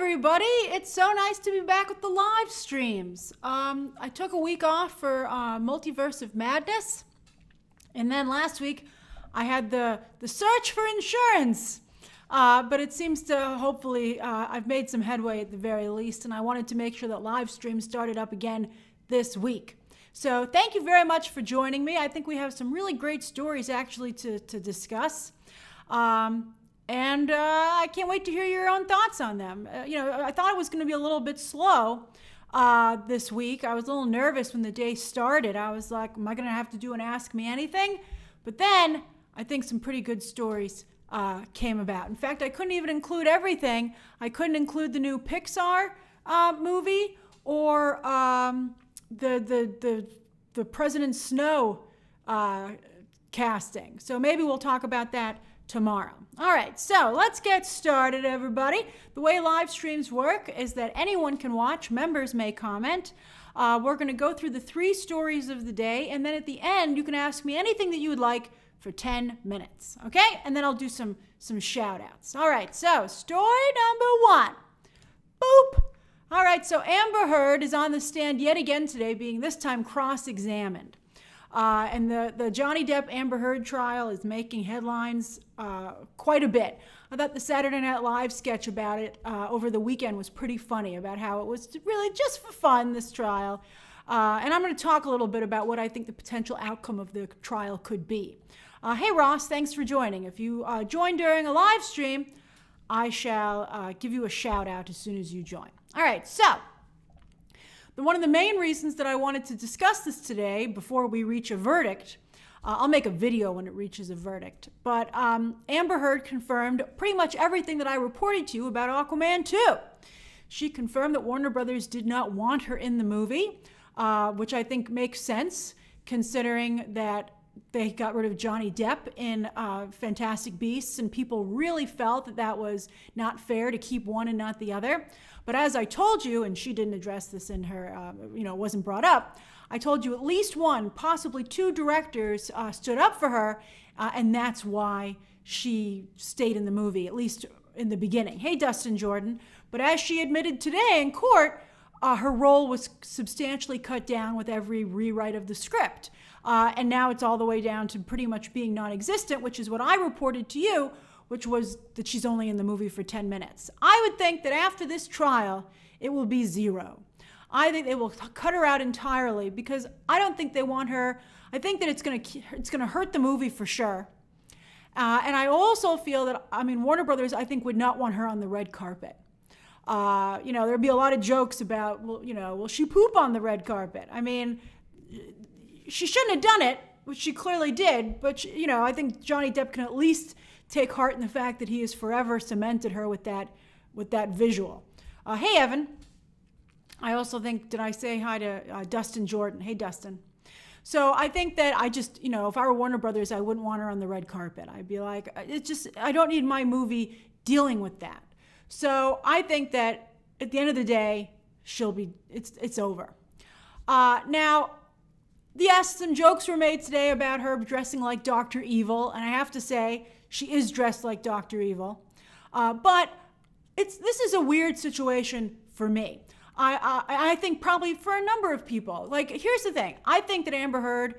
everybody. It's so nice to be back with the live streams. I took a week off for Multiverse of Madness. And then last week, I had the search for insurance. But it seems to, hopefully, I've made some headway at the very least. And I wanted to make sure that live streams started up again this week. So thank you very much for joining me. I think we have some really great stories actually to discuss. And I can't wait to hear your own thoughts on them. I thought it was going to be a little bit slow this week. I was a little nervous when the day started. I was like, am I going to have to do an Ask Me Anything? But then I think some pretty good stories came about. In fact, I couldn't even include everything. I couldn't include the new Pixar movie or the President Snow casting. So maybe we'll talk about that tomorrow. All right, so let's get started, everybody. The way live streams work is that anyone can watch. Members may comment. We're going to go through the 3 stories of the day, and then at the end, you can ask me anything that you would like for 10 minutes, okay? And then I'll do some shout-outs. All right, so story number 1. Boop. All right, so Amber Heard is on the stand yet again today, being this time cross-examined. And the Johnny Depp Amber Heard trial is making headlines quite a bit. I thought the Saturday Night Live sketch about it over the weekend was pretty funny, about how it was really just for fun, this trial. And I'm going to talk a little bit about what I think the potential outcome of the trial could be. Hey, Ross, thanks for joining. If you join during a live stream, I shall give you a shout out as soon as you join. All right, so one of the main reasons that I wanted to discuss this today before we reach a verdict, I'll make a video when it reaches a verdict, but Amber Heard confirmed pretty much everything that I reported to you about Aquaman 2. She confirmed that Warner Brothers did not want her in the movie, which I think makes sense considering that they got rid of Johnny Depp in Fantastic Beasts, and people really felt that that was not fair to keep one and not the other. But as I told you, and she didn't address this in her, it wasn't brought up, I told you at least 1, possibly 2 directors stood up for her, and that's why she stayed in the movie, at least in the beginning. Hey, Dustin Jordan. But as she admitted today in court, her role was substantially cut down with every rewrite of the script. And now it's all the way down to pretty much being non-existent, which is what I reported to you, which was that she's only in the movie for 10 minutes. I would think that after this trial, it will be 0. I think they will cut her out entirely because I don't think they want her. I think that it's going to hurt the movie for sure. And I also feel that, Warner Brothers, I think, would not want her on the red carpet. There'd be a lot of jokes about, will she poop on the red carpet? She shouldn't have done it, which she clearly did, but, I think Johnny Depp can at least take heart in the fact that he has forever cemented her with that visual. Hey, Evan. I also think, did I say hi to Dustin Jordan? Hey, Dustin. So I think that if I were Warner Brothers, I wouldn't want her on the red carpet. I'd be like, I don't need my movie dealing with that. So I think that at the end of the day, it's over. Now, yes, some jokes were made today about her dressing like Dr. Evil, and I have to say, she is dressed like Dr. Evil. But this is a weird situation for me. I think probably for a number of people. Like, here's the thing. I think that Amber Heard,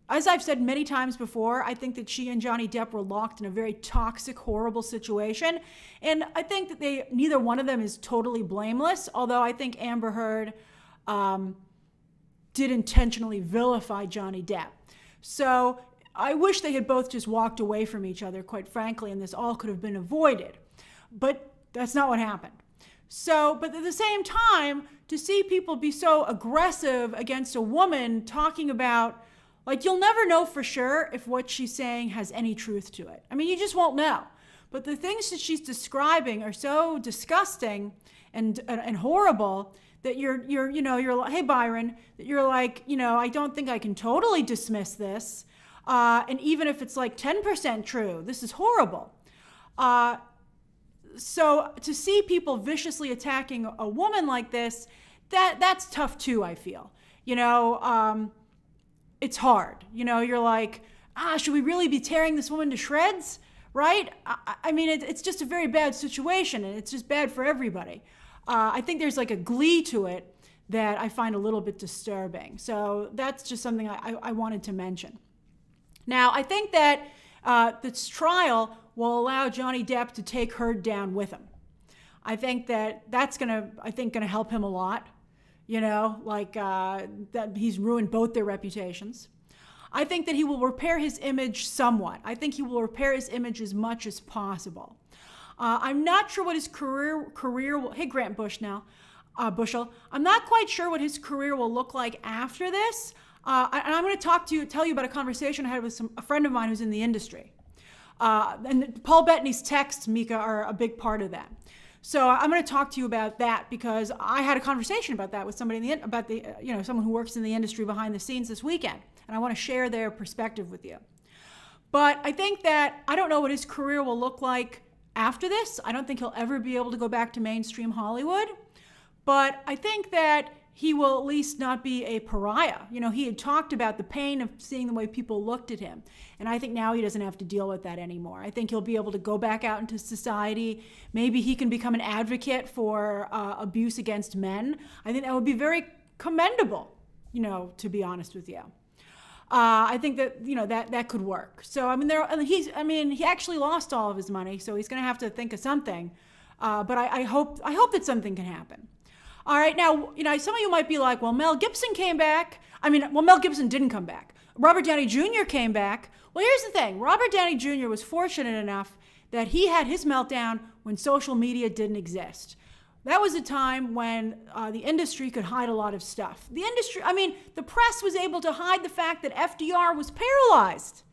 as I've said many times before, I think that she and Johnny Depp were locked in a very toxic, horrible situation. And I think that neither one of them is totally blameless, although I think Amber Heard did intentionally vilify Johnny Depp. So I wish they had both just walked away from each other, quite frankly, and this all could have been avoided. But that's not what happened. So, but at the same time, to see people be so aggressive against a woman talking about, like, you'll never know for sure if what she's saying has any truth to it. You just won't know. But the things that she's describing are so disgusting and horrible that you're like, hey, Byron, that you're like, I don't think I can totally dismiss this. And even if it's like 10% true, this is horrible. So to see people viciously attacking a woman like this, that's tough too, I feel. It's hard. You're like, should we really be tearing this woman to shreds? Right? It's just a very bad situation, and it's just bad for everybody. I think there's like a glee to it that I find a little bit disturbing. So that's just something I wanted to mention. Now, I think that this trial will allow Johnny Depp to take Heard down with him. I think that's gonna help him a lot. That he's ruined both their reputations. I think that he will repair his image somewhat. I think he will repair his image as much as possible. I'm not sure what his career will, hey, Grant Bushell. I'm not quite sure what his career will look like after this. And I'm going to tell you about a conversation I had with a friend of mine who's in the industry. And Paul Bettany's texts, Mika, are a big part of that. So I'm going to talk to you about that because I had a conversation about that with somebody someone who works in the industry behind the scenes this weekend, and I want to share their perspective with you. But I think that I don't know what his career will look like after this. I don't think he'll ever be able to go back to mainstream Hollywood, but I think that he will at least not be a pariah. He had talked about the pain of seeing the way people looked at him. And I think now he doesn't have to deal with that anymore. I think he'll be able to go back out into society. Maybe he can become an advocate for abuse against men. I think that would be very commendable, to be honest with you. I think that, that could work. So, he actually lost all of his money, so he's going to have to think of something. But I hope that something can happen. All right, now, some of you might be like, well, Mel Gibson came back. Mel Gibson didn't come back. Robert Downey Jr. came back. Well, here's the thing. Robert Downey Jr. was fortunate enough that he had his meltdown when social media didn't exist. That was a time when the industry could hide a lot of stuff. The press was able to hide the fact that FDR was paralyzed.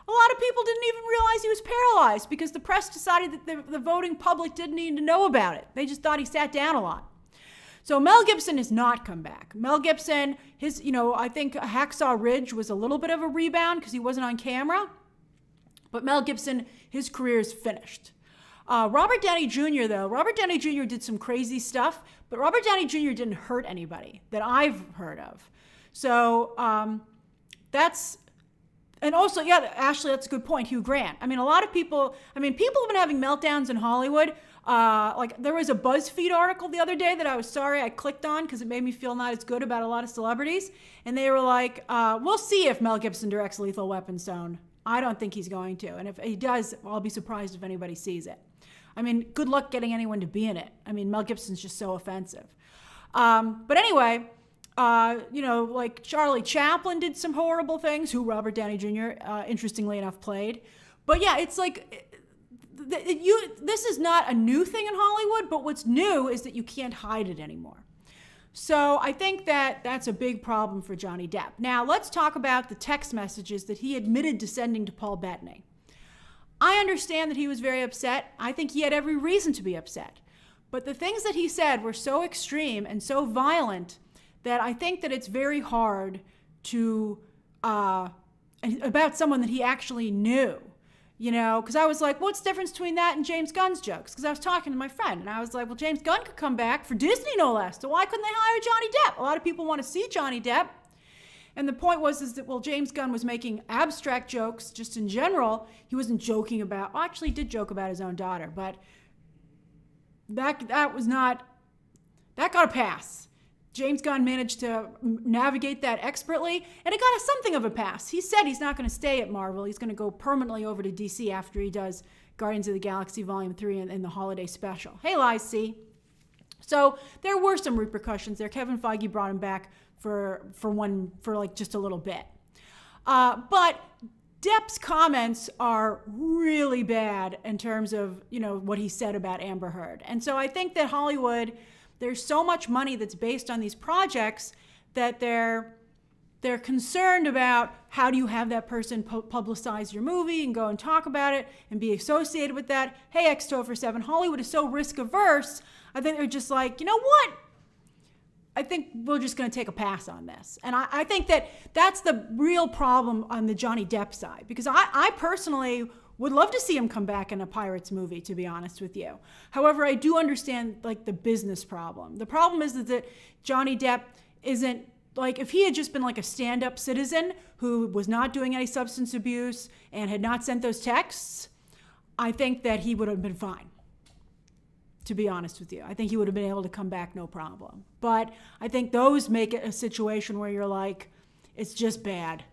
A lot of people didn't even realize he was paralyzed because the press decided that the voting public didn't need to know about it. They just thought he sat down a lot. So Mel Gibson has not come back. Mel Gibson, I think Hacksaw Ridge was a little bit of a rebound because he wasn't on camera. But Mel Gibson, his career is finished. Robert Downey Jr., though, Robert Downey Jr. did some crazy stuff, but Robert Downey Jr. didn't hurt anybody that I've heard of. So and also, yeah, Ashley, that's a good point, Hugh Grant. A lot of people have been having meltdowns in Hollywood. There was a BuzzFeed article the other day that I was sorry I clicked on because it made me feel not as good about a lot of celebrities. And they were like, we'll see if Mel Gibson directs Lethal Weapon Zone. I don't think he's going to. And if he does, I'll be surprised if anybody sees it. Good luck getting anyone to be in it. Mel Gibson's just so offensive. But anyway, Charlie Chaplin did some horrible things, who Robert Downey Jr., interestingly enough, played. But yeah, it's like... this is not a new thing in Hollywood, but what's new is that you can't hide it anymore. So I think that that's a big problem for Johnny Depp. Now, let's talk about the text messages that he admitted to sending to Paul Bettany. I understand that he was very upset. I think he had every reason to be upset. But the things that he said were so extreme and so violent that I think that it's very hard to, about someone that he actually knew. Because I was like, what's the difference between that and James Gunn's jokes? Because I was talking to my friend, and I was like, well, James Gunn could come back for Disney, no less. So why couldn't they hire Johnny Depp? A lot of people want to see Johnny Depp. And the point was that, well, James Gunn was making abstract jokes just in general. He wasn't joking about, actually he did joke about his own daughter, but that got a pass. James Gunn managed to navigate that expertly, and it got us something of a pass. He said he's not going to stay at Marvel. He's going to go permanently over to DC after he does Guardians of the Galaxy Volume 3 in the holiday special. Hey, Lies, see? So there were some repercussions there. Kevin Feige brought him back for just a little bit. But Depp's comments are really bad in terms of, what he said about Amber Heard. And so I think that Hollywood... There's so much money that's based on these projects that they're concerned about how do you have that person publicize your movie and go and talk about it and be associated with that. Hey, X-Topher 7, Hollywood is so risk averse. I think they're just like, you know what? I think we're just going to take a pass on this. And I think that that's the real problem on the Johnny Depp side, because I personally would love to see him come back in a Pirates movie, to be honest with you. However, I do understand the business problem. The problem is that Johnny Depp isn't, if he had just been a stand-up citizen who was not doing any substance abuse and had not sent those texts, I think that he would have been fine. to be honest with you. I think he would have been able to come back no problem. But I think those make it a situation where you're like, it's just bad.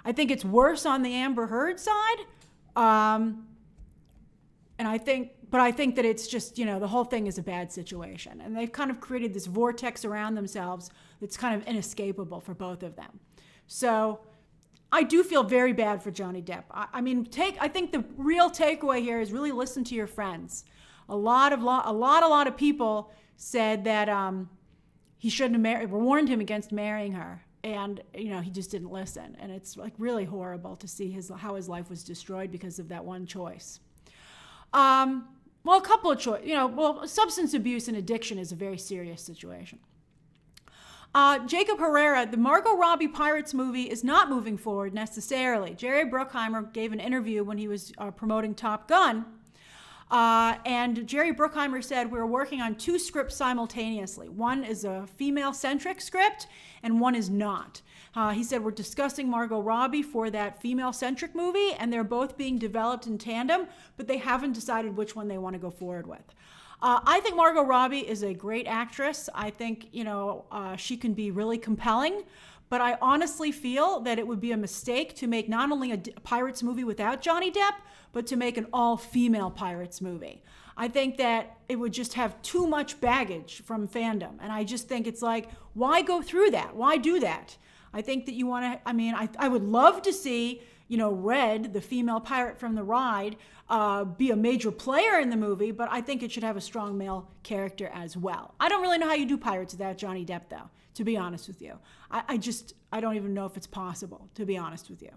I think it's worse on the Amber Heard side. And I think that it's just, the whole thing is a bad situation. And they've kind of created this vortex around themselves that's kind of inescapable for both of them. So I do feel very bad for Johnny Depp. I think the real takeaway here is really listen to your friends. A lot of people said that he shouldn't have warned him against marrying her. And, he just didn't listen. And it's like really horrible to see how his life was destroyed because of that one choice. Well, a couple of choices, substance abuse and addiction is a very serious situation. Jacob Herrera, the Margot Robbie Pirates movie is not moving forward necessarily. Jerry Bruckheimer gave an interview when he was promoting Top Gun. And Jerry Bruckheimer said, we're working on 2 scripts simultaneously. One is a female-centric script, and one is not. He said, we're discussing Margot Robbie for that female-centric movie, and they're both being developed in tandem, but they haven't decided which one they want to go forward with. I think Margot Robbie is a great actress. I think, she can be really compelling, but I honestly feel that it would be a mistake to make not only a Pirates movie without Johnny Depp, but to make an all-female Pirates movie. I think that it would just have too much baggage from fandom. And I just think it's like, why go through that? Why do that? I think that you want to, I would love to see, Red, the female pirate from the ride, be a major player in the movie, but I think it should have a strong male character as well. I don't really know how you do Pirates without Johnny Depp, though, to be honest with you. I don't even know if it's possible, to be honest with you.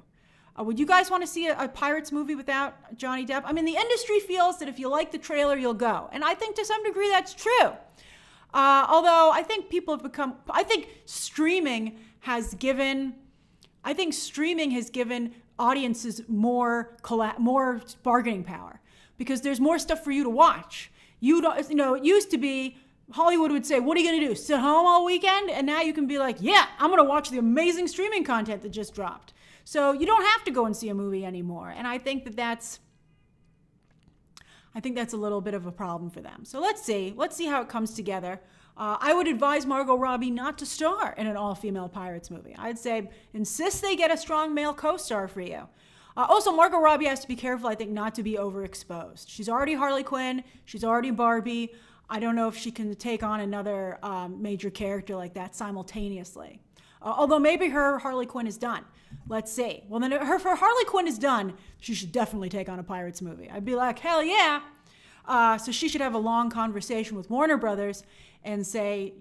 Would you guys want to see a Pirates movie without Johnny Depp? The industry feels that if you like the trailer, you'll go. And I think to some degree that's true. Although I think streaming has given audiences more bargaining power because there's more stuff for you to watch. It used to be Hollywood would say, what are you going to do? Sit home all weekend? And now you can be like, yeah, I'm going to watch the amazing streaming content that just dropped. So you don't have to go and see a movie anymore. And I think that's a little bit of a problem for them. So let's see how it comes together. I would advise Margot Robbie not to star in an all-female Pirates movie. I'd say insist they get a strong male co-star for you. Also, Margot Robbie has to be careful, I think, not to be overexposed. She's already Harley Quinn. She's already Barbie. I don't know if she can take on another major character like that simultaneously. Although maybe her Harley Quinn is done. Let's see. Well, then if her Harley Quinn is done, she should definitely take on a Pirates movie. I'd be like, hell yeah. So she should have a long conversation with Warner Brothers and say,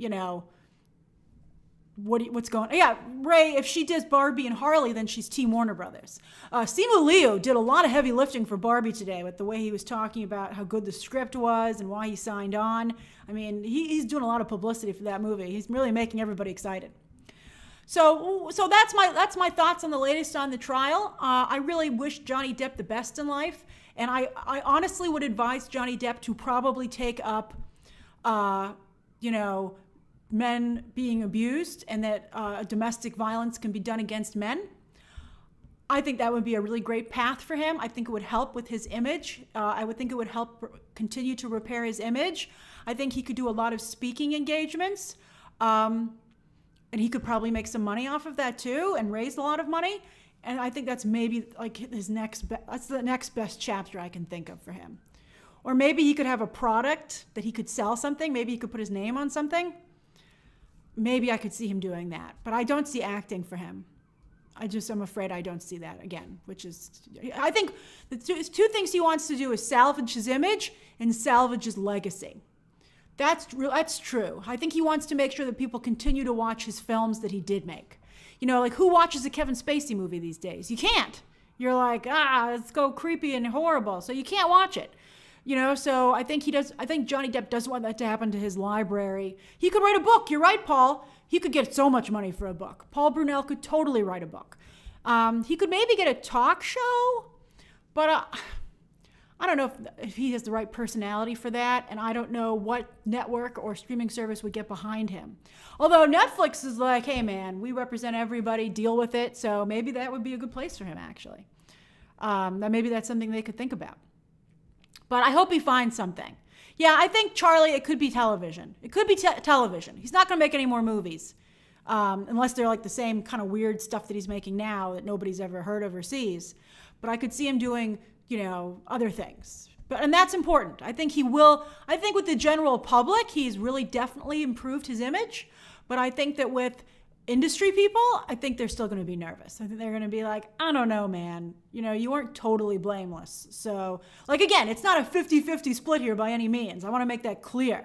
what's going on? Yeah, Ray, if she does Barbie and Harley, then she's Team Warner Brothers. Simu Liu did a lot of heavy lifting for Barbie today with the way he was talking about how good the script was and why he signed on. He's doing a lot of publicity for that movie. He's really making everybody excited. So that's my thoughts on the latest on the trial. I really wish Johnny Depp the best in life, and I honestly would advise Johnny Depp to probably take up, men being abused and that domestic violence can be done against men. I think that would be a really great path for him. I think it would help with his image. I would think it would help continue to repair his image. I think he could do a lot of speaking engagements. And he could probably make some money off of that too and raise a lot of money. And I think that's maybe like that's the next best chapter I can think of for him. Or maybe he could have a product that he could sell something. Maybe he could put his name on something. Maybe I could see him doing that. But I don't see acting for him. I'm afraid I don't see that again, I think the two things he wants to do is salvage his image and salvage his legacy. That's true. I think he wants to make sure that people continue to watch his films that he did make. Like who watches a Kevin Spacey movie these days? You can't. You're like, let's go creepy and horrible. So you can't watch it. So I think Johnny Depp doesn't want that to happen to his library. He could write a book. You're right, Paul. He could get so much money for a book. Paul Brunel could totally write a book. He could maybe get a talk show, but I don't know if he has the right personality for that, and I don't know what network or streaming service would get behind him. Although Netflix is like, hey man, we represent everybody, deal with it, so maybe that would be a good place for him actually. Maybe that's something they could think about. But I hope he finds something. Yeah, I think Charlie, it could be television. It could be television. He's not going to make any more movies. Unless they're like the same kind of weird stuff that he's making now that nobody's ever heard of or sees. But I could see him doing, other things. And that's important. I think he will. I think with the general public, he's really definitely improved his image. But I think that with industry people, I think they're still going to be nervous. I think they're going to be like, I don't know, man. You weren't totally blameless. So, again, it's not a 50-50 split here by any means. I want to make that clear.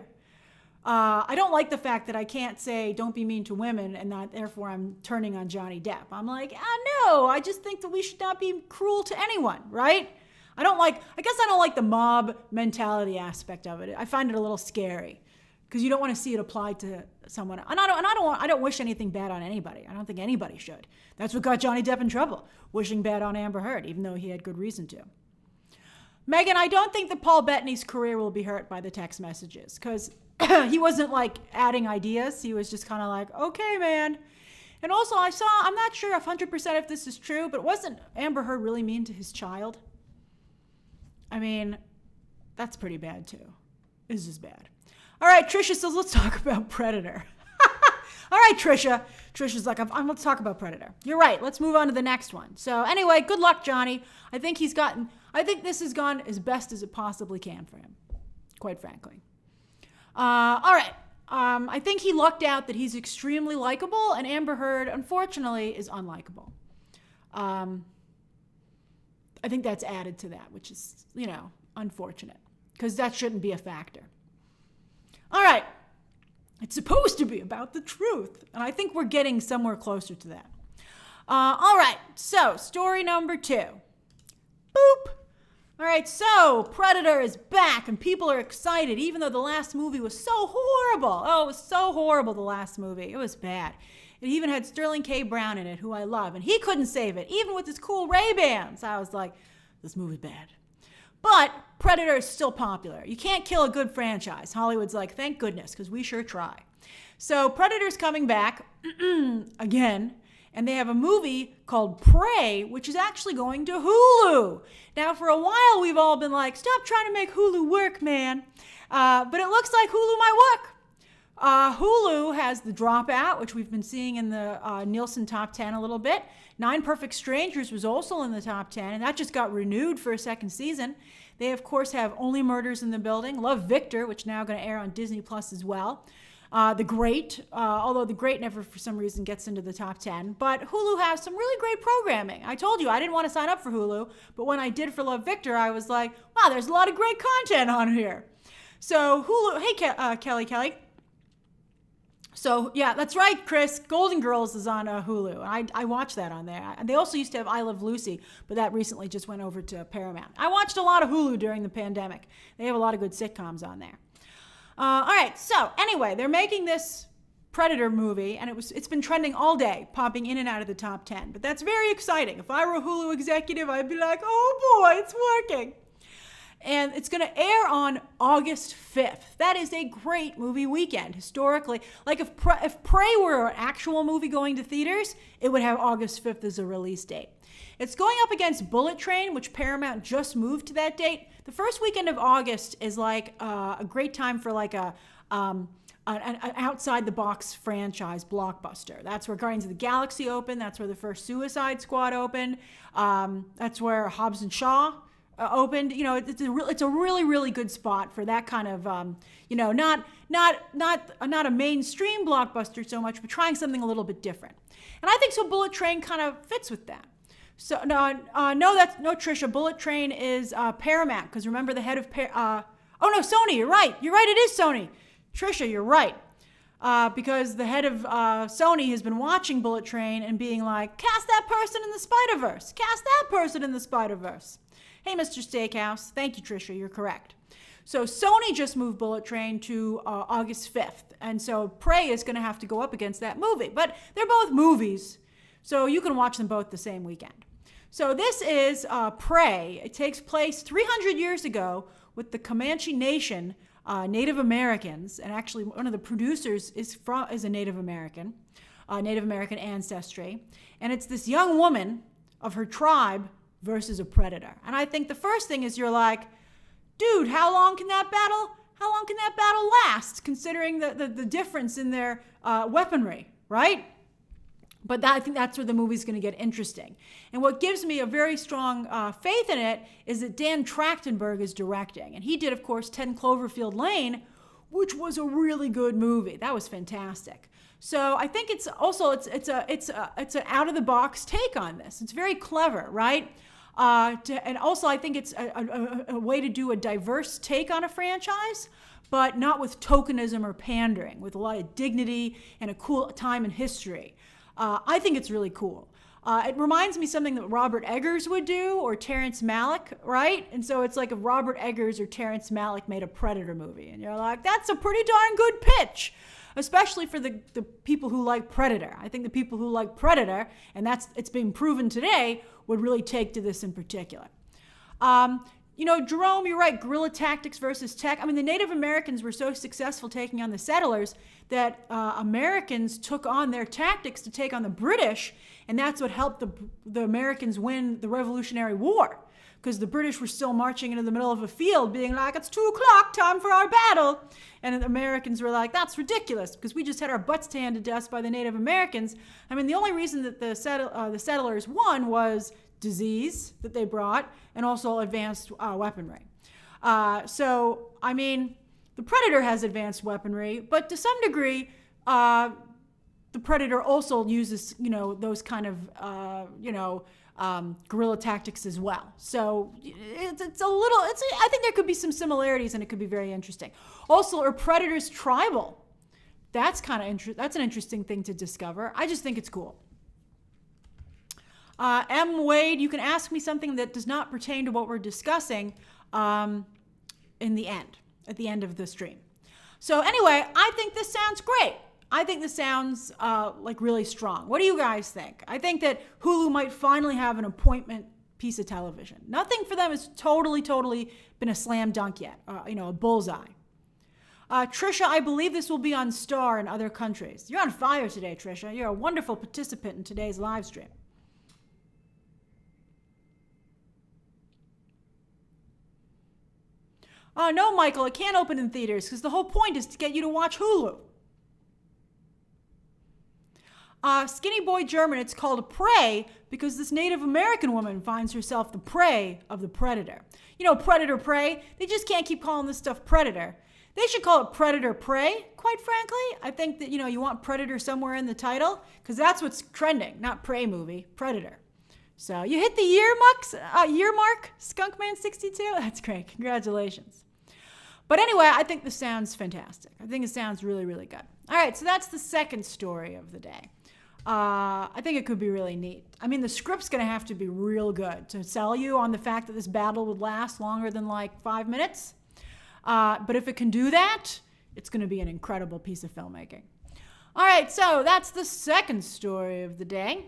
I don't like the fact that I can't say don't be mean to women and that therefore I'm turning on Johnny Depp. I'm like, no, I just think that we should not be cruel to anyone, right? I guess I don't like the mob mentality aspect of it. I find it a little scary because you don't want to see it applied to someone. And I don't wish anything bad on anybody. I don't think anybody should. That's what got Johnny Depp in trouble, wishing bad on Amber Heard, even though he had good reason to. Megan, I don't think that Paul Bettany's career will be hurt by the text messages because he wasn't adding ideas. He was just kind of like, okay, man. And also I'm not sure 100% if this is true, but wasn't Amber Heard really mean to his child? I mean, that's pretty bad too. It's just bad. All right, Trisha says, let's talk about Predator. All right, Trisha. Trisha's like, let's talk about Predator. You're right. Let's move on to the next one. So anyway, good luck, Johnny. I think this has gone as best as it possibly can for him, quite frankly. All right. I think he lucked out that he's extremely likable, and Amber Heard, unfortunately, is unlikable. I think that's added to that, which is, unfortunate, because that shouldn't be a factor. All right. It's supposed to be about the truth, and I think we're getting somewhere closer to that. All right. So, story number 2. Boop. All right, so Predator is back and people are excited, even though the last movie was so horrible. Oh, it was so horrible, the last movie. It was bad. It even had Sterling K. Brown in it, who I love, and he couldn't save it, even with his cool Ray-Bans. I was like, this movie's bad. But Predator is still popular. You can't kill a good franchise. Hollywood's like, thank goodness, because we sure try. So Predator's coming back again. And they have a movie called Prey, which is actually going to Hulu. Now, for a while, we've all been like, stop trying to make Hulu work, man. But it looks like Hulu might work. Hulu has The Dropout, which we've been seeing in the Nielsen Top 10 a little bit. 9 Perfect Strangers was also in the Top 10, and that just got renewed for a second season. They, of course, have Only Murders in the Building, Love, Victor, which now going to air on Disney Plus as well. The Great, although The Great never for some reason gets into the top 10. But Hulu has some really great programming. I told you I didn't want to sign up for Hulu, but when I did for Love, Victor, I was like, wow, there's a lot of great content on here. So Hulu, hey, Kelly. So yeah, that's right, Chris. Golden Girls is on Hulu. I watched that on there. And they also used to have I Love Lucy, but that recently just went over to Paramount. I watched a lot of Hulu during the pandemic. They have a lot of good sitcoms on there. All right, so anyway, they're making this Predator movie, and it's been trending all day, popping in and out of the top 10. But that's very exciting. If I were a Hulu executive, I'd be like, oh boy, it's working. And it's going to air on August 5th. That is a great movie weekend, historically. Like if Prey were an actual movie going to theaters, it would have August 5th as a release date. It's going up against Bullet Train, which Paramount just moved to that date. The first weekend of August is like a great time for like an outside-the-box franchise blockbuster. That's where Guardians of the Galaxy opened. That's where the first Suicide Squad opened. That's where Hobbs and Shaw opened. It's a really, really good spot for that kind of, not a mainstream blockbuster so much, but trying something a little bit different. And I think so Bullet Train kind of fits with that. So no, Trisha. Bullet Train is Paramount, because remember the head of Sony. You're right. It is Sony. Trisha, you're right. Because the head of Sony has been watching Bullet Train and being like, cast that person in the Spider-Verse. Cast that person in the Spider-Verse. Hey, Mr. Steakhouse. Thank you, Trisha. You're correct. So Sony just moved Bullet Train to August 5th. And so Prey is going to have to go up against that movie. But they're both movies, so you can watch them both the same weekend. So this is Prey. It takes place 300 years ago with the Comanche Nation, Native Americans, and actually one of the producers is a Native American ancestry. And it's this young woman of her tribe versus a predator. And I think the first thing is you're like, dude, how long can that battle? how long can that battle last, considering the difference in their weaponry, right? But I think that's where the movie's going to get interesting. And what gives me a very strong faith in it is that Dan Trachtenberg is directing. And he did, of course, 10 Cloverfield Lane, which was a really good movie. That was fantastic. So I think it's also it's an out of the box take on this. It's very clever, right? And also I think it's a way to do a diverse take on a franchise, but not with tokenism or pandering, with a lot of dignity and a cool time in history. I think it's really cool. It reminds me something that Robert Eggers would do, or Terrence Malick, right? And so it's like if Robert Eggers or Terrence Malick made a Predator movie, and you're like, that's a pretty darn good pitch, especially for the people who like Predator. I think the people who like Predator, and it's been proven today, would really take to this in particular. Jerome, you're right, guerrilla tactics versus tech. I mean, the Native Americans were so successful taking on the settlers that Americans took on their tactics to take on the British, and that's what helped the Americans win the Revolutionary War, because the British were still marching into the middle of a field being like, it's 2:00, time for our battle. And the Americans were like, that's ridiculous, because we just had our butts handed to us by the Native Americans. I mean, the only reason that the settlers won was disease that they brought, and also advanced weaponry. So, I mean, the Predator has advanced weaponry, but to some degree, the Predator also uses, those kind of, guerrilla tactics as well. So I think there could be some similarities, and it could be very interesting. Also, are Predators tribal? That's that's an interesting thing to discover. I just think it's cool. M. Wade, you can ask me something that does not pertain to what we're discussing at the end of the stream. So anyway, I think this sounds great. I think this sounds like really strong. What do you guys think? I think that Hulu might finally have an appointment piece of television. Nothing for them has totally been a slam dunk yet, a bullseye. Trisha, I believe this will be on Star in other countries. You're on fire today, Trisha. You're a wonderful participant in today's live stream. Oh, no, Michael, it can't open in theaters because the whole point is to get you to watch Hulu. Skinny Boy German, it's called Prey because this Native American woman finds herself the prey of the Predator. Predator, prey, they just can't keep calling this stuff Predator. They should call it Predator Prey, quite frankly. I think that, you want Predator somewhere in the title because that's what's trending, not Prey movie, Predator. So you hit the year mark, Skunkman62. That's great. Congratulations. But anyway, I think this sounds fantastic. I think it sounds really, really good. All right, so that's the second story of the day. I think it could be really neat. I mean, the script's going to have to be real good to sell you on the fact that this battle would last longer than like 5 minutes. But if it can do that, it's going to be an incredible piece of filmmaking. All right, so that's the second story of the day.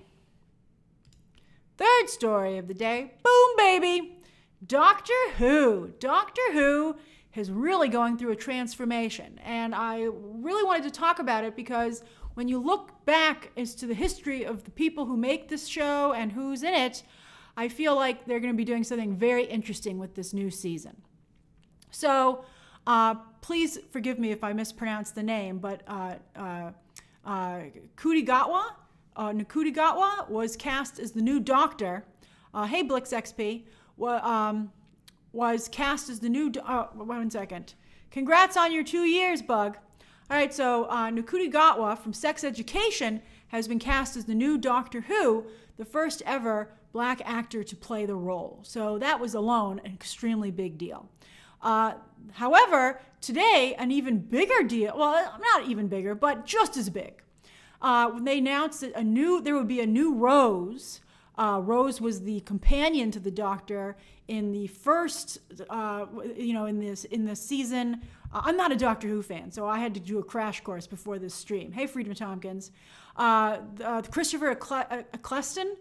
Third story of the day, boom, baby. Doctor Who. Doctor Who is really going through a transformation. And I really wanted to talk about it because when you look back as to the history of the people who make this show and who's in it, I feel like they're going to be doing something very interesting with this new season. So please forgive me if I mispronounce the name, but Nkudigatwa was cast as the new Doctor. Hey, Blix XP. Was cast as the new... one second. Congrats on your 2 years, Bug. All right, so Nkudigatwa from Sex Education has been cast as the new Doctor Who, the first ever black actor to play the role. So that was alone an extremely big deal. However, today, an even bigger deal... Well, not even bigger, but just as big. When they announced that there would be a new Rose... Rose was the companion to the Doctor in the first, in the season. I'm not a Doctor Who fan, so I had to do a crash course before this stream. Hey, Friedman Tompkins. Christopher Eccleston,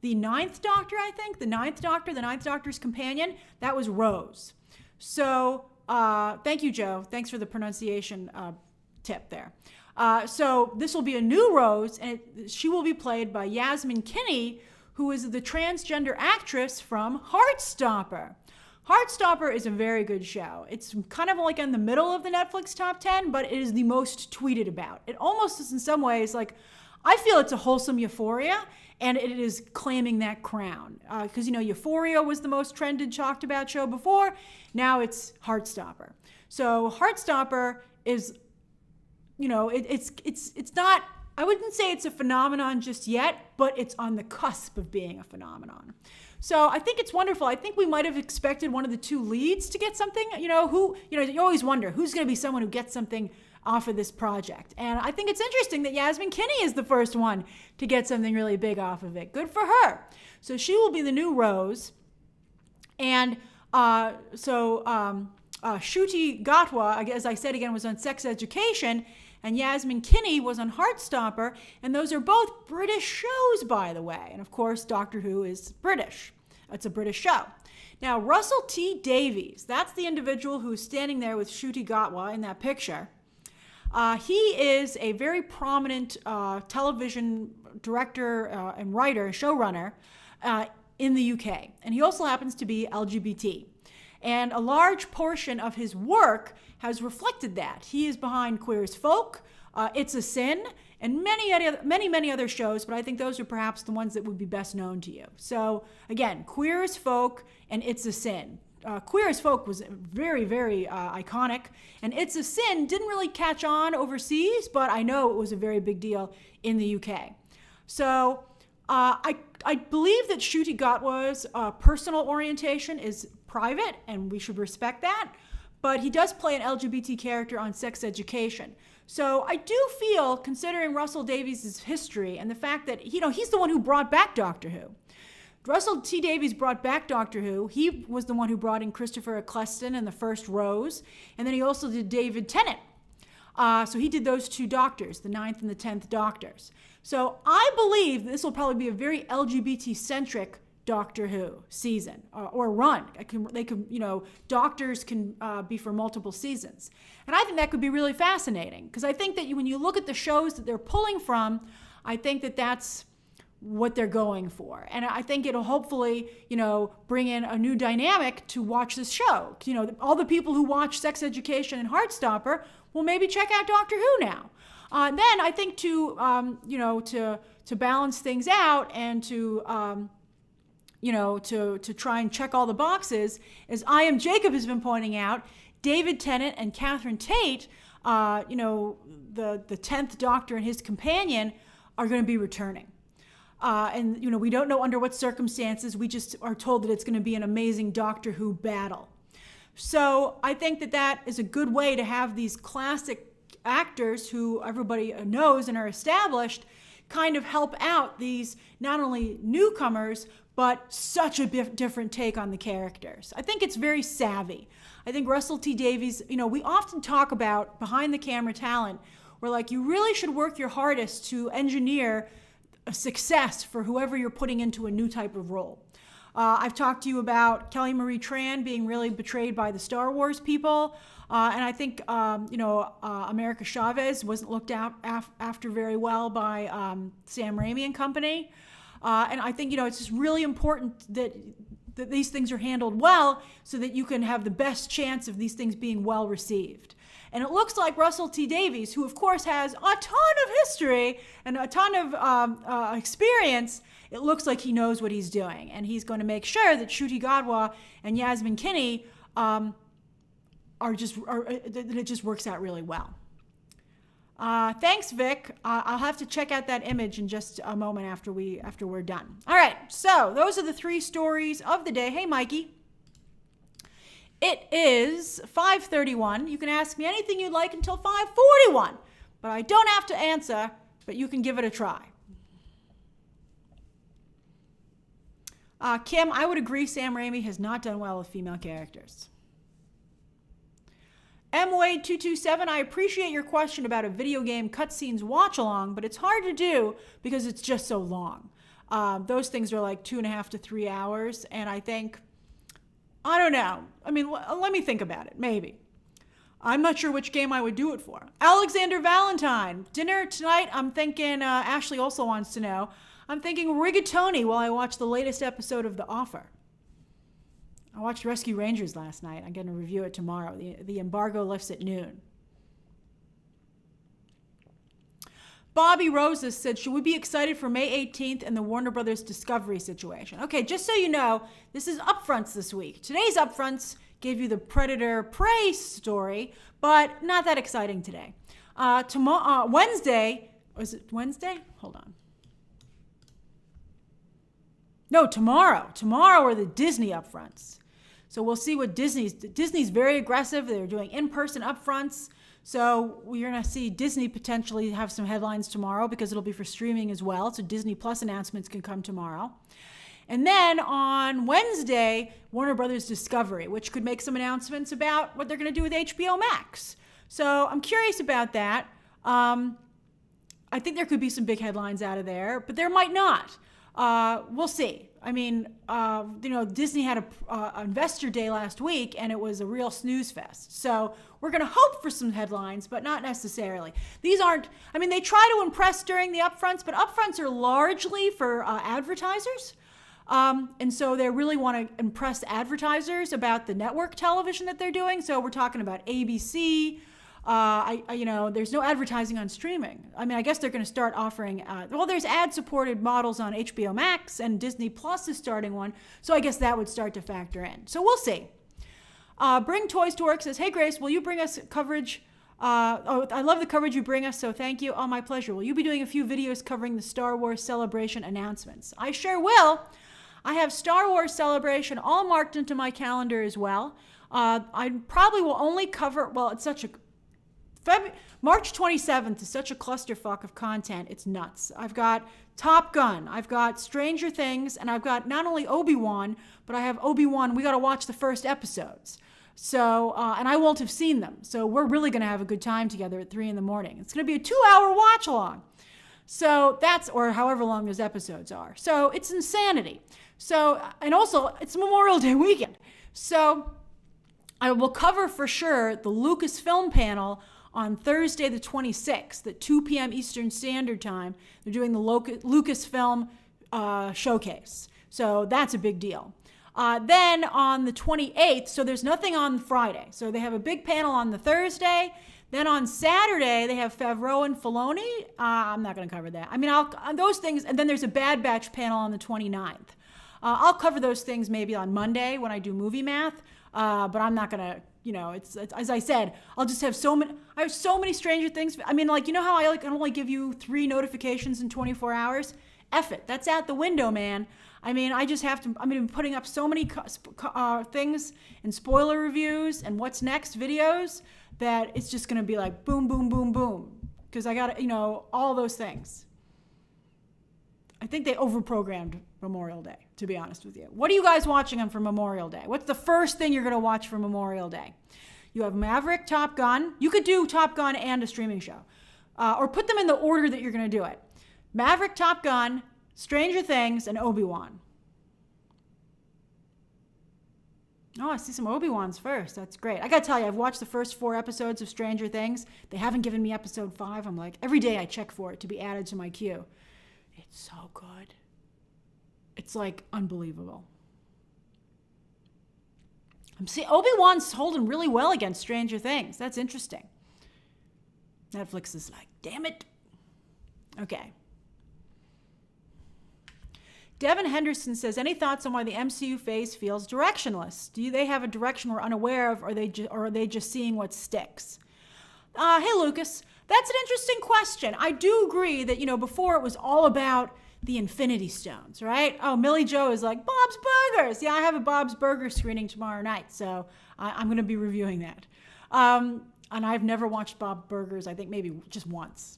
the ninth Doctor, I think, the ninth Doctor's companion, that was Rose. So thank you, Joe. Thanks for the pronunciation tip there. So this will be a new Rose, and she will be played by Yasmin Finney, who is the transgender actress from Heartstopper. Heartstopper is a very good show. It's kind of like in the middle of the Netflix top 10, but it is the most tweeted about. It almost is in some ways like, I feel it's a wholesome Euphoria, and it is claiming that crown. Because, Euphoria was the most trended, talked about show before. Now it's Heartstopper. So Heartstopper is, it's not, I wouldn't say it's a phenomenon just yet, but it's on the cusp of being a phenomenon. So I think it's wonderful. I think we might have expected one of the two leads to get something, you always wonder who's going to be someone who gets something off of this project. And I think it's interesting that Yasmin Finney is the first one to get something really big off of it. Good for her. So she will be the new Rose. And Shruti Gatwa, as I said again, was on Sex Education, and Yasmin Finney was on Heartstopper, and those are both British shows, by the way. And of course, Doctor Who is British. It's a British show. Now, Russell T Davies, that's the individual who's standing there with Shruti Gatwa in that picture. He is a very prominent television director and writer, showrunner in the UK. And he also happens to be LGBT. And a large portion of his work has reflected that. He is behind Queer as Folk, It's a Sin, and many other shows, but I think those are perhaps the ones that would be best known to you. So again, Queer as Folk and It's a Sin. Queer as Folk was very, very iconic, and It's a Sin didn't really catch on overseas, but I know it was a very big deal in the UK. So I believe that Shruti Gatwa's personal orientation is private, and we should respect that, but he does play an LGBT character on Sex Education. So I do feel, considering Russell Davies' history and the fact that, he's the one who brought back Doctor Who. Russell T Davies brought back Doctor Who. He was the one who brought in Christopher Eccleston and the first Rose, and then he also did David Tennant. So he did those two doctors, the 9th and the 10th Doctors. So I believe this will probably be a very LGBT-centric Doctor Who season or run. Doctors can be for multiple seasons. And I think that could be really fascinating, because I think that when you look at the shows that they're pulling from, I think that that's what they're going for. And I think it'll hopefully, bring in a new dynamic to watch this show. All the people who watch Sex Education and Heartstopper will maybe check out Doctor Who now. Then I think to balance things out and to try and check all the boxes, as I Am Jacob has been pointing out, David Tennant and Catherine Tate, the 10th Doctor and his companion, are going to be returning. And we don't know under what circumstances. We just are told that it's going to be an amazing Doctor Who battle. So I think that that is a good way to have these classic actors who everybody knows and are established kind of help out these not only newcomers, but such a different take on the characters. I think it's very savvy. I think Russell T Davies, we often talk about behind the camera talent, where you really should work your hardest to engineer a success for whoever you're putting into a new type of role. I've talked to you about Kelly Marie Tran being really betrayed by the Star Wars people. And I think, America Chavez wasn't looked after very well by Sam Raimi and company. And I think, it's just really important that these things are handled well so that you can have the best chance of these things being well received. And it looks like Russell T Davies, who of course has a ton of history and a ton of experience, it looks like he knows what he's doing. And he's going to make sure that Shruti Gatwa and Yasmin Finney that it just works out really well. Thanks, Vic. I'll have to check out that image in just a moment after we're done. All right, so those are the 3 stories of the day. Hey, Mikey. It is 5:31. You can ask me anything you'd like until 5:41, but I don't have to answer, but you can give it a try. Kim, I would agree Sam Raimi has not done well with female characters. MWade227, I appreciate your question about a video game cutscenes watch-along, but it's hard to do because it's just so long. Those things are like 2.5 to 3 hours, and I think, I don't know. I mean, let me think about it, maybe. I'm not sure which game I would do it for. Alexander Valentine, dinner tonight, I'm thinking, Ashley also wants to know, I'm thinking rigatoni while I watch the latest episode of The Offer. I watched Rescue Rangers last night. I'm going to review it tomorrow. The embargo lifts at noon. Bobby Roses said, should we be excited for May 18th and the Warner Brothers Discovery situation? Okay, just so you know, this is upfronts this week. Today's upfronts gave you the Predator Prey story, but not that exciting today. Tomorrow, Wednesday, was it Wednesday? Hold on. No, tomorrow. Tomorrow are the Disney upfronts. So we'll see what Disney's very aggressive. They're doing in-person upfronts. So we're going to see Disney potentially have some headlines tomorrow because it'll be for streaming as well. So Disney Plus announcements can come tomorrow. And then on Wednesday, Warner Brothers Discovery, which could make some announcements about what they're going to do with HBO Max. So I'm curious about that. I think there could be some big headlines out of there, but there might not. We'll see. I mean, Disney had an investor day last week, and it was a real snooze fest. So we're going to hope for some headlines, but not necessarily. These aren't, they try to impress during the upfronts, but upfronts are largely for advertisers. And so they really want to impress advertisers about the network television that they're doing. So we're talking about ABC. There's no advertising on streaming. I guess they're going to start offering, there's ad-supported models on HBO Max, and Disney Plus is starting one, so I guess that would start to factor in. So we'll see. Bring Toys to Work says, hey, Grace, will you bring us coverage? I love the coverage you bring us, so thank you. Oh, my pleasure. Will you be doing a few videos covering the Star Wars Celebration announcements? I sure will. I have Star Wars Celebration all marked into my calendar as well. I probably will only cover, it's such a March 27th is such a clusterfuck of content. It's nuts. I've got Top Gun, I've got Stranger Things, and I've got not only Obi-Wan, but I have Obi-Wan. We got to watch the first episodes. So, and I won't have seen them. So we're really going to have a good time together at 3 a.m. It's going to be a 2-hour watch along. So or however long those episodes are. So it's insanity. So, and also it's Memorial Day weekend. So I will cover for sure the Lucasfilm panel on Thursday the 26th at 2 p.m. Eastern Standard Time. They're doing the Lucasfilm showcase. So that's a big deal. Then on the 28th, so there's nothing on Friday. So they have a big panel on the Thursday. Then on Saturday, they have Favreau and Filoni. I'm not going to cover that. Those things, and then there's a Bad Batch panel on the 29th. I'll cover those things maybe on Monday when I do movie math, but I'm not going to, it's as I said, I'll just have I have so many Stranger Things. How I can only give you 3 notifications in 24 hours? F it. That's out the window, man. I just have to, I'm going to be putting up so many things and spoiler reviews and what's next videos that it's just going to be like boom, boom, boom, boom. Because I got, all those things. I think they overprogrammed Memorial Day, to be honest with you. What are you guys watching on for Memorial Day? What's the first thing you're going to watch for Memorial Day? You have Maverick, Top Gun. You could do Top Gun and a streaming show. Or put them in the order that you're going to do it. Maverick, Top Gun, Stranger Things, and Obi-Wan. Oh, I see some Obi-Wans first. That's great. I got to tell you, I've watched the first 4 episodes of Stranger Things. They haven't given me episode 5. I'm like, every day I check for it to be added to my queue. It's so good. It's like unbelievable. I'm seeing Obi-Wan's holding really well against Stranger Things. That's interesting. Netflix is like, damn it. Okay. Devin Henderson says, any thoughts on why the MCU phase feels directionless? Do they have a direction we're unaware of, or are they just seeing what sticks? Hey, Lucas, that's an interesting question. I do agree that, before it was all about the Infinity Stones, right? Oh, Millie Jo is like, Bob's Burgers. Yeah, I have a Bob's Burger screening tomorrow night, so I'm going to be reviewing that. And I've never watched Bob's Burgers, I think maybe just once.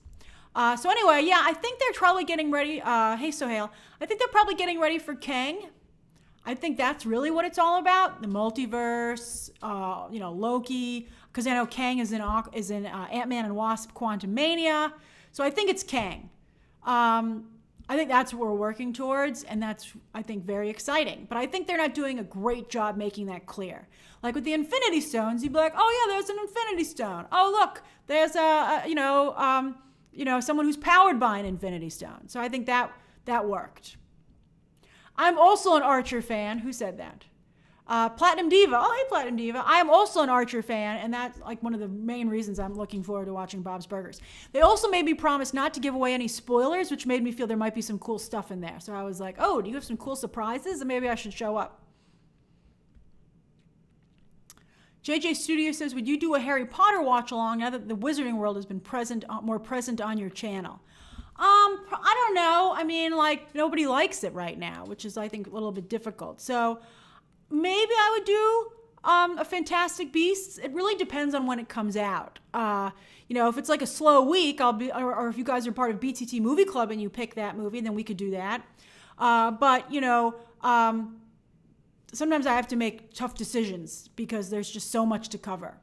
So anyway, yeah, I think they're probably getting ready. Hey, Sohail. I think they're probably getting ready for Kang. I think that's really what it's all about. The multiverse, Loki, because I know Kang is in Ant-Man and Wasp Quantumania. So I think it's Kang. I think that's what we're working towards, and that's, I think, very exciting. But I think they're not doing a great job making that clear. Like with the Infinity Stones, you'd be like, oh yeah, there's an Infinity Stone. Oh look, there's someone who's powered by an Infinity Stone. So I think that worked. I'm also an Archer fan. Who said that? Platinum Diva. Oh, hey, Platinum Diva. I am also an Archer fan, and that's like one of the main reasons I'm looking forward to watching Bob's Burgers. They also made me promise not to give away any spoilers, which made me feel there might be some cool stuff in there. So I was like, oh, do you have some cool surprises? And maybe I should show up. JJ Studio says, would you do a Harry Potter watch along now that the Wizarding World has been more present on your channel? I don't know. I mean, like, nobody likes it right now, which is, I think, a little bit difficult. So maybe I would do a Fantastic Beasts. It really depends on when it comes out. You know, if it's like a slow week, or if you guys are part of BTT Movie Club and you pick that movie, then we could do that. But, you know, sometimes I have to make tough decisions because there's just so much to cover.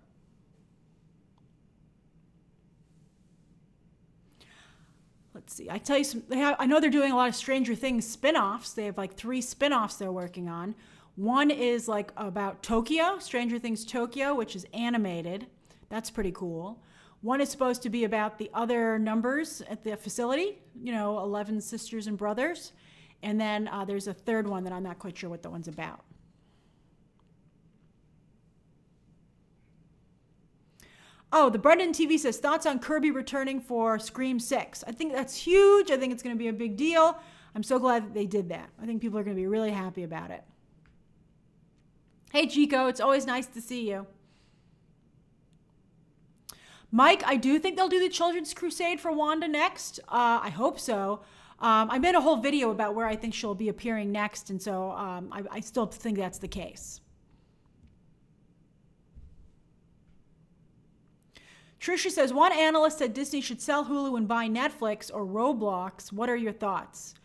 Let's see. I tell you I know they're doing a lot of Stranger Things spin-offs. They have like 3 spin-offs they're working on. One is like about Tokyo, Stranger Things Tokyo, which is animated. That's pretty cool. One is supposed to be about the other numbers at the facility, you know, 11 sisters and brothers. And then there's a third one that I'm not quite sure what that one's about. Oh, the Brendan TV says, thoughts on Kirby returning for Scream 6. I think that's huge. I think it's going to be a big deal. I'm so glad that they did that. I think people are going to be really happy about it. Hey, Chico, it's always nice to see you. Mike, I do think they'll do the Children's Crusade for Wanda next. I hope so. I made a whole video about where I think she'll be appearing next, and so I still think that's the case. Trisha says, one analyst said Disney should sell Hulu and buy Netflix or Roblox. What are your thoughts?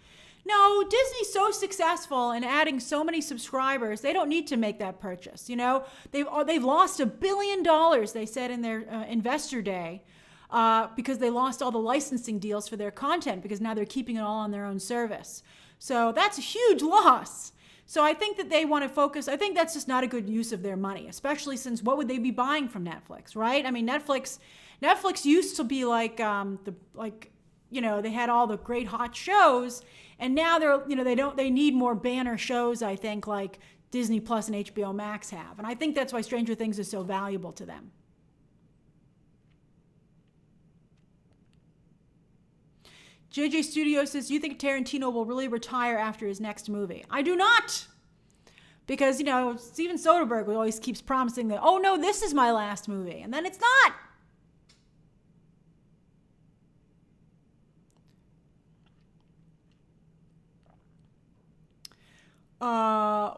No, Disney's so successful in adding so many subscribers, they don't need to make that purchase. You know, they've lost $1 billion, they said in their investor day, because they lost all the licensing deals for their content because now they're keeping it all on their own service. So that's a huge loss. So I think that they want to focus. I think that's just not a good use of their money, especially since what would they be buying from Netflix, right? I mean, Netflix used to be like you know, they had all the great hot shows, and now they need more banner shows, I think, like Disney Plus and HBO Max have. And I think that's why Stranger Things is so valuable to them. JJ Studio says, do you think Tarantino will really retire after his next movie? I do not. Because, you know, Steven Soderbergh always keeps promising that, oh no, this is my last movie. And then it's not.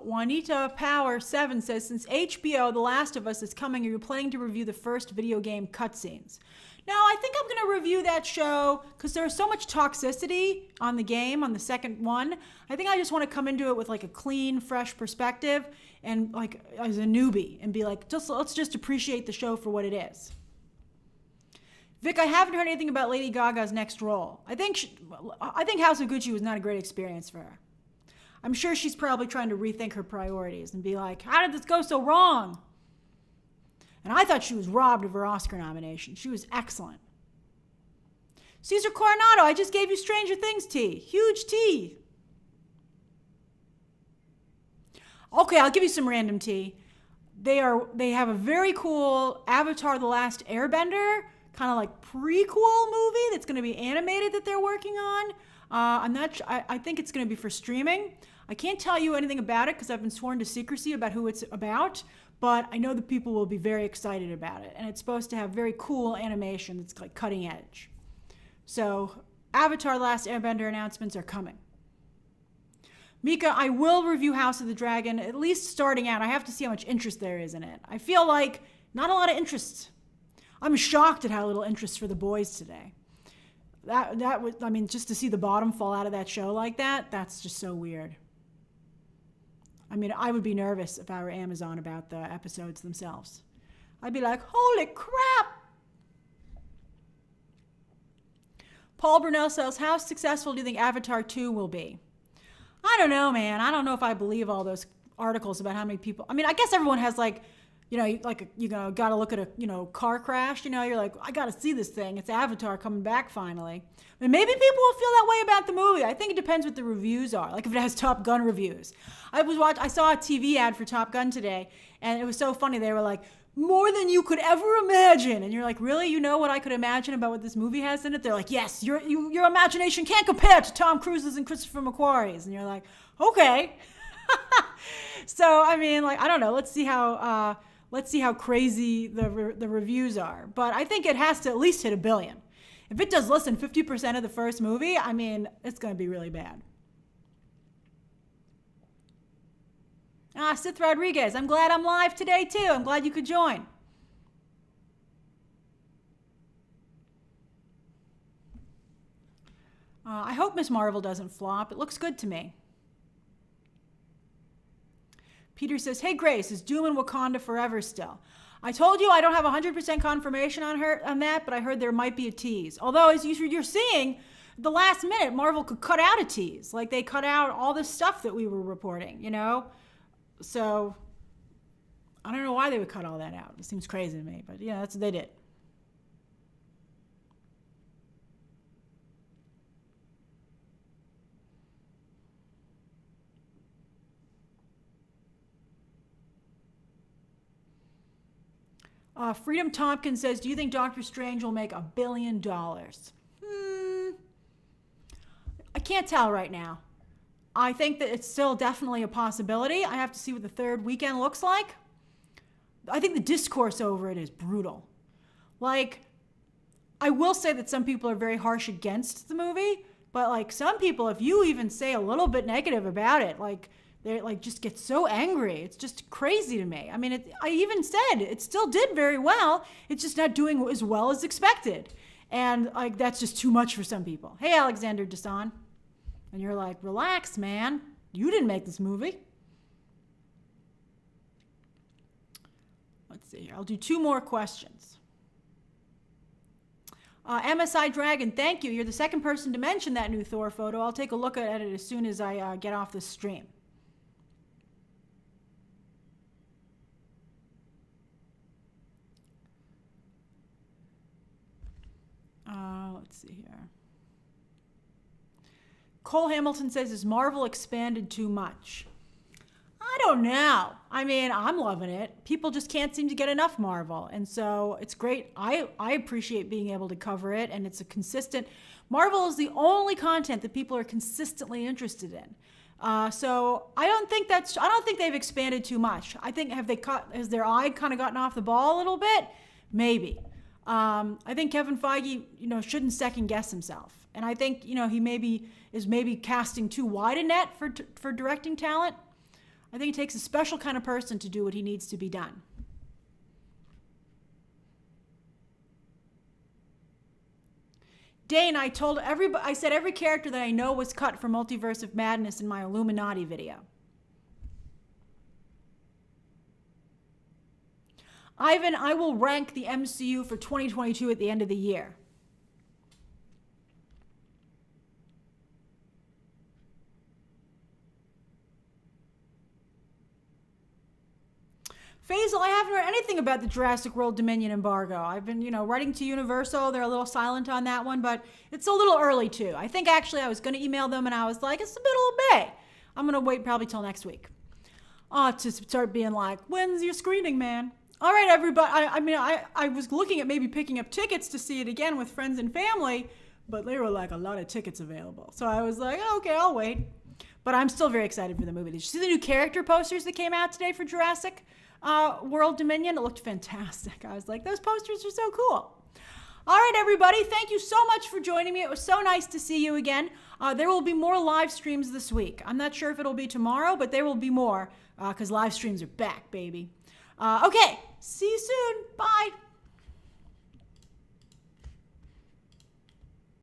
Juanita Power 7 says, since HBO The Last of Us is coming, are you planning to review the first video game cutscenes? No, I think I'm going to review that show because there's so much toxicity on the game, on the second one. I think I just want to come into it with like a clean, fresh perspective and like as a newbie and be like, let's just appreciate the show for what it is. Vic, I haven't heard anything about Lady Gaga's next role. I think House of Gucci was not a great experience for her. I'm sure she's probably trying to rethink her priorities and be like, how did this go so wrong? And I thought she was robbed of her Oscar nomination. She was excellent. Cesar Coronado, I just gave you Stranger Things tea. Huge tea. Okay, I'll give you some random tea. They have a very cool Avatar The Last Airbender, kind of like prequel movie that's going to be animated that they're working on. I think it's going to be for streaming. I can't tell you anything about it because I've been sworn to secrecy about who it's about, but I know the people will be very excited about it. And it's supposed to have very cool animation that's like cutting edge. So Avatar Last Airbender announcements are coming. Mika, I will review House of the Dragon, at least starting out. I have to see how much interest there is in it. I feel like not a lot of interest. I'm shocked at how little interest for The Boys today. That was, I mean, just to see the bottom fall out of that show like that, that's just so weird. I mean, I would be nervous if I were Amazon about the episodes themselves. I'd be like, holy crap! Paul Brunel says, how successful do you think Avatar 2 will be? I don't know, man. I don't know if I believe all those articles about how many people. I mean, I guess everyone has like got to look at a car crash. You're like, I got to see this thing. It's Avatar coming back finally. And maybe people will feel that way about the movie. I think it depends what the reviews are. Like if it has Top Gun reviews. I saw a TV ad for Top Gun today, and it was so funny. They were like, more than you could ever imagine. And you're like, really? You know what I could imagine about what this movie has in it? They're like, yes, your imagination can't compare to Tom Cruise's and Christopher McQuarrie's. And you're like, okay. So, I mean, like, I don't know. Let's see how crazy the reviews are. But I think it has to at least hit 1 billion. If it does less than 50% of the first movie, I mean, it's going to be really bad. Sith Rodriguez, I'm glad I'm live today, too. I'm glad you could join. I hope Ms. Marvel doesn't flop. It looks good to me. Peter says, hey, Grace, is Doom in Wakanda forever still? I told you I don't have 100% confirmation on that, but I heard there might be a tease. Although, as you're seeing, the last minute, Marvel could cut out a tease. Like, they cut out all the stuff that we were reporting, So, I don't know why they would cut all that out. It seems crazy to me, but yeah, that's what they did. Freedom Tompkins says, do you think Doctor Strange will make $1 billion? I can't tell right now. I think that it's still definitely a possibility. I have to see what the third weekend looks like. I think the discourse over it is brutal. Like, I will say that some people are very harsh against the movie, but like some people, if you even say a little bit negative about it, like they like just get so angry. It's just crazy to me. I mean, I even said it still did very well. It's just not doing as well as expected. And like, that's just too much for some people. Hey, Alexander Desan. And you're like, relax, man. You didn't make this movie. Let's see here. I'll do 2 more questions. MSI Dragon, thank you. You're the second person to mention that new Thor photo. I'll take a look at it as soon as I get off the stream. Let's see here. Cole Hamilton says, is Marvel expanded too much? I don't know. I mean, I'm loving it. People just can't seem to get enough Marvel. And so it's great. I appreciate being able to cover it. And it's a consistent, Marvel is the only content that people are consistently interested in. So I don't think they've expanded too much. I think, has their eye kind of gotten off the ball a little bit? Maybe. I think Kevin Feige, shouldn't second guess himself. And I think, he is maybe casting too wide a net for directing talent. I think it takes a special kind of person to do what he needs to be done. Dane, I said every character that I know was cut for Multiverse of Madness in my Illuminati video. Ivan, I will rank the MCU for 2022 at the end of the year. Faisal, I haven't heard anything about the Jurassic World Dominion embargo. I've been, writing to Universal. They're a little silent on that one, but it's a little early too. I think actually I was going to email them and I was like, it's the middle of May. I'm going to wait probably till next week to start being like, when's your screening, man? All right, everybody. I was looking at maybe picking up tickets to see it again with friends and family, but there were like a lot of tickets available. So I was like, oh, okay, I'll wait. But I'm still very excited for the movie. Did you see the new character posters that came out today for Jurassic World Dominion? It looked fantastic. I was like, those posters are so cool. All right, everybody. Thank you so much for joining me. It was so nice to see you again. There will be more live streams this week. I'm not sure if it'll be tomorrow, but there will be more because live streams are back, baby. Okay, see you soon. Bye.